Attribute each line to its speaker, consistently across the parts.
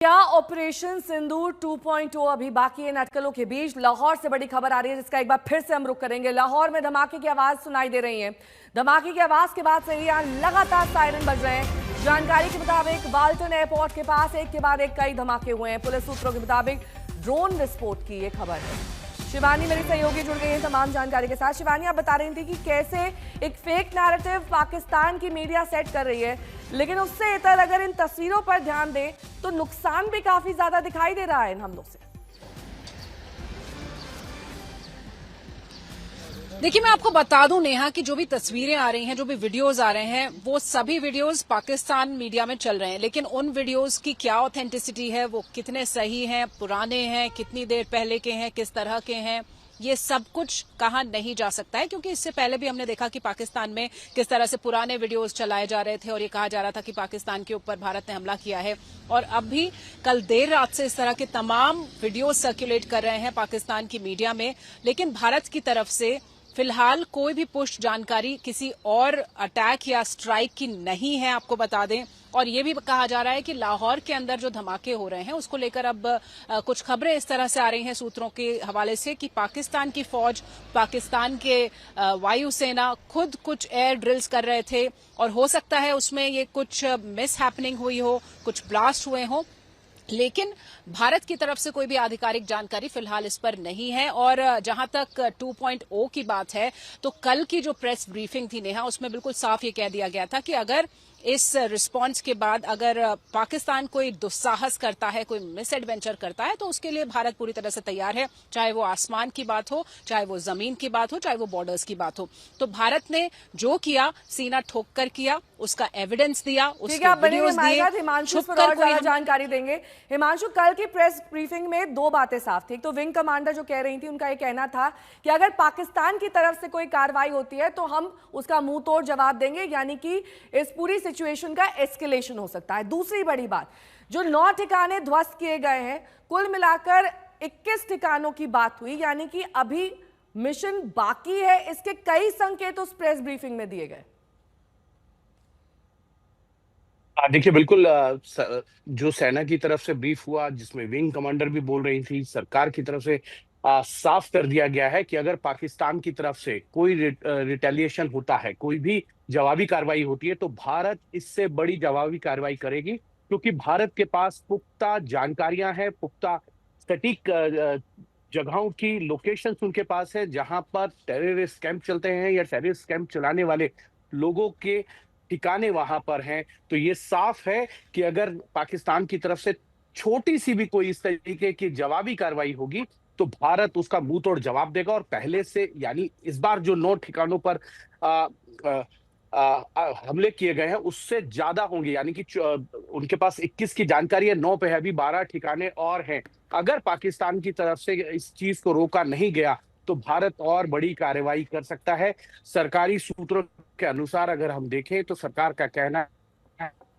Speaker 1: क्या ऑपरेशन सिंदूर 2.0 अभी बाकी है? अटकलों के बीच लाहौर से बड़ी खबर आ रही है जिसका एक बार फिर से हम रुख करेंगे। लाहौर में धमाके की आवाज सुनाई दे रही है। धमाके की आवाज के बाद से यहां लगातार सायरन बज रहे हैं। जानकारी के मुताबिक वाल्टन एयरपोर्ट के पास एक के बाद एक कई धमाके हुए हैं। पुलिस सूत्रों के मुताबिक ड्रोन विस्फोट की ये खबर है। शिवानी मेरी सहयोगी जुड़ गई है तमाम जानकारी के साथ। शिवानी, आप बता रही थी कि कैसे एक फेक नैरेटिव पाकिस्तान की मीडिया सेट कर रही है, लेकिन उससे इतर अगर इन तस्वीरों पर ध्यान दें तो नुकसान भी काफी ज्यादा दिखाई दे रहा है इन हमलों से।
Speaker 2: देखिए, मैं आपको बता दूं नेहा कि जो भी तस्वीरें आ रही हैं, जो भी वीडियोस आ रहे हैं, वो सभी वीडियोस पाकिस्तान मीडिया में चल रहे हैं। लेकिन उन वीडियोस की क्या ऑथेंटिसिटी है, वो कितने सही हैं, पुराने हैं, कितनी देर पहले के हैं, किस तरह के हैं, ये सब कुछ कहा नहीं जा सकता है। क्योंकि इससे पहले भी हमने देखा कि पाकिस्तान में किस तरह से पुराने वीडियोस चलाए जा रहे थे और ये कहा जा रहा था कि पाकिस्तान के ऊपर भारत ने हमला किया है। और अब भी कल देर रात से इस तरह के तमाम वीडियोस सर्कुलेट कर रहे हैं पाकिस्तान की मीडिया में। लेकिन भारत की तरफ से फिलहाल कोई भी पुष्ट जानकारी किसी और अटैक या स्ट्राइक की नहीं है, आपको बता दें। और ये भी कहा जा रहा है कि लाहौर के अंदर जो धमाके हो रहे हैं उसको लेकर अब कुछ खबरें इस तरह से आ रही हैं सूत्रों के हवाले से कि पाकिस्तान की फौज, पाकिस्तान के वायुसेना खुद कुछ एयर ड्रिल्स कर रहे थे और हो सकता है उसमें ये कुछ मिस हैपनिंग हुई हो, कुछ ब्लास्ट हुए हों। लेकिन भारत की तरफ से कोई भी आधिकारिक जानकारी फिलहाल इस पर नहीं है। और जहां तक 2.0 की बात है तो कल की जो प्रेस ब्रीफिंग थी नेहा, उसमें बिल्कुल साफ ये कह दिया गया था कि अगर इस रिस्पांस के बाद अगर पाकिस्तान कोई दुस्साहस करता है, कोई मिस एडवेंचर करता है, तो उसके लिए भारत पूरी तरह से तैयार है। चाहे वो आसमान की बात हो, चाहे वो जमीन की बात हो, चाहे वो बॉर्डर्स की बात हो। तो भारत ने जो किया, सीना ठोक कर किया, उसका एविडेंस दिया, उसके वीडियोस दिए।
Speaker 1: हिमांशु पर और ज्यादा जानकारी देंगे। हिमांशु, कल की प्रेस ब्रीफिंग में दो बातें साफ थी। तो विंग कमांडर जो कह रही थी, उनका ये कहना था कि अगर पाकिस्तान की तरफ से कोई कार्रवाई होती है तो हम उसका मुंह तोड़ जवाब देंगे, यानी कि इस पूरी सिचुएशन का एस्केलेशन हो सकता है। दूसरी बड़ी बात, जो 9 ठिकाने ध्वस्त किए गए हैं, कुल मिलाकर 21 ठिकानों की बात हुई, यानी कि अभी मिशन बाकी है। इसके कई संकेत उस प्रेस ब्रीफिंग में दिए गए।
Speaker 3: देखिए, बिल्कुल जो सेना की तरफ से ब्रीफ हुआ, जिसमें विंग कमांडर भी बोल रही थी, सरकार की तरफ से साफ कर दिया गया है कि अगर पाकिस्तान की तरफ से कोई रिटेलिएशन होता है, कोई भी जवाबी कार्रवाई होती है, तो भारत इससे बड़ी जवाबी कार्रवाई करेगी। क्योंकि भारत के पास पुख्ता जानकारियां हैं, पुख्ता सटीक जगहों की लोकेशंस उनके पास है, जहां पर टेररिस्ट कैंप चलते हैं या टेररिस्ट कैंप चलाने वाले लोगों के ठिकाने वहां पर हैं। तो ये साफ है कि अगर पाकिस्तान की तरफ से छोटी सी भी कोई इस तरीके की जवाबी कार्रवाई होगी तो भारत उसका मुंह तोड़ जवाब देगा। और पहले से, यानी इस बार जो 9 ठिकानों पर हमले किए गए हैं उससे ज्यादा होंगे, यानी कि उनके पास 21 की जानकारी है, 9 पे है, अभी 12 ठिकाने और हैं। अगर पाकिस्तान की तरफ से इस चीज को रोका नहीं गया तो भारत और बड़ी कार्रवाई कर सकता है। सरकारी सूत्रों के अनुसार अगर हम देखें तो सरकार का कहना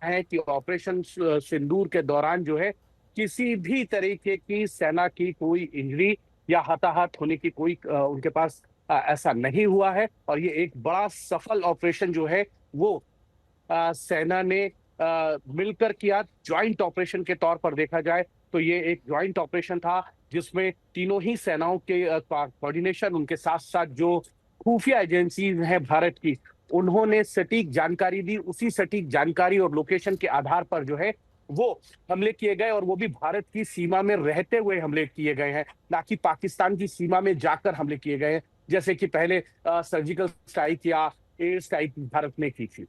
Speaker 3: है कि ऑपरेशन सिंदूर के दौरान जो है किसी भी तरीके की सेना की कोई इंजरी या हताहत होने की कोई उनके पास ऐसा नहीं हुआ है। और ये एक बड़ा सफल ऑपरेशन जो है वो सेना ने मिलकर किया। ज्वाइंट ऑपरेशन के तौर पर देखा जाए तो ये एक ज्वाइंट ऑपरेशन था जिसमें तीनों ही सेनाओं के कोऑर्डिनेशन, उनके साथ साथ जो खुफिया एजेंसीज हैं भारत की, उन्होंने सटीक जानकारी दी। उसी सटीक जानकारी और लोकेशन के आधार पर जो है वो हमले किए गए, और वो भी भारत की सीमा में रहते हुए हमले किए गए हैं, ना कि पाकिस्तान की सीमा में जाकर हमले किए गए हैं, जैसे कि पहले सर्जिकल स्ट्राइक या एयर स्ट्राइक भारत ने की थी।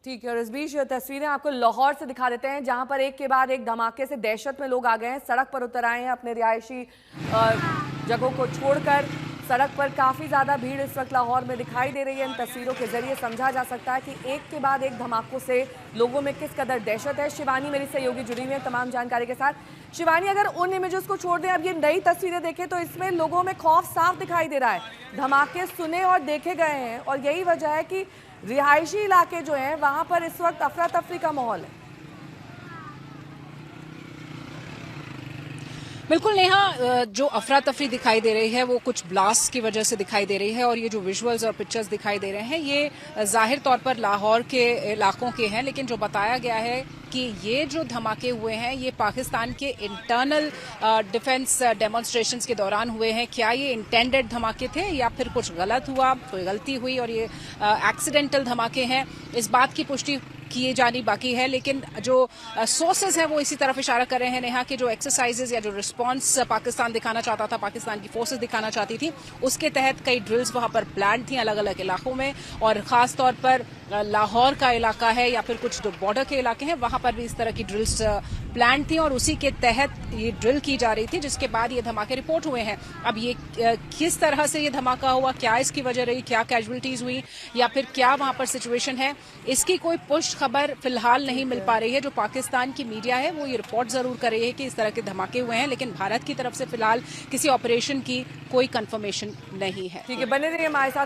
Speaker 1: ठीक है, और इस बीच तस्वीरें आपको लाहौर से दिखा देते हैं, जहां पर एक के बाद एक धमाके से दहशत में लोग आ गए हैं, सड़क पर उतर आए हैं अपने रिहायशी जगहों को छोड़कर। सड़क पर काफी ज्यादा भीड़ इस वक्त लाहौर में दिखाई दे रही है। इन तस्वीरों के जरिए समझा जा सकता है कि एक के बाद एक धमाकों से लोगों में किस कदर दहशत है। शिवानी मेरी सहयोगी जुड़ी हुई है तमाम जानकारी के साथ। शिवानी, अगर उन इमेजेस को छोड़ दें, अब ये नई तस्वीरें देखें तो इसमें लोगों में खौफ साफ दिखाई दे रहा है। धमाके सुने और देखे गए हैं और यही वजह है कि रिहायशी इलाके जो हैं वहां पर इस वक्त अफरा तफरी का माहौल है।
Speaker 2: बिल्कुल नेहा, जो अफरा तफरी दिखाई दे रही है वो कुछ ब्लास्ट की वजह से दिखाई दे रही है। और ये जो विजुअल्स और पिक्चर्स दिखाई दे रहे हैं ये जाहिर तौर पर लाहौर के इलाकों के हैं, लेकिन जो बताया गया है कि ये जो धमाके हुए हैं ये पाकिस्तान के इंटरनल डिफेंस डेमोन्स्ट्रेशंस के दौरान हुए हैं। क्या ये इंटेंडेड धमाके थे या फिर कुछ गलत हुआ, कोई गलती हुई और ये एक्सीडेंटल धमाके हैं, इस बात की पुष्टि किए जानी बाकी है। लेकिन जो सोर्सेज हैं वो इसी तरफ इशारा कर रहे हैं नेहा कि जो एक्सरसाइजेज या जो रिस्पांस पाकिस्तान दिखाना चाहता था, पाकिस्तान की फोर्सेज दिखाना चाहती थी, उसके तहत कई ड्रिल्स वहां पर प्लान थी अलग अलग इलाकों में, और खास तौर पर लाहौर का इलाका है या फिर कुछ जो बॉर्डर के इलाके हैं वहां पर भी इस तरह की ड्रिल्स प्लान थी और उसी के तहत ये ड्रिल की जा रही थी, जिसके बाद ये धमाके रिपोर्ट हुए हैं। अब ये किस तरह से ये धमाका हुआ, क्या इसकी वजह रही, क्या कैजुअलिटीज हुई या फिर क्या वहां पर सिचुएशन है, इसकी कोई पुष्ट खबर फिलहाल नहीं मिल पा रही है। जो पाकिस्तान की मीडिया है वो ये रिपोर्ट जरूर कर रही है कि इस तरह के धमाके हुए हैं, लेकिन भारत की तरफ से फिलहाल किसी ऑपरेशन की कोई कंफर्मेशन नहीं है।
Speaker 1: ठीक है, बने रहिए हमारे साथ।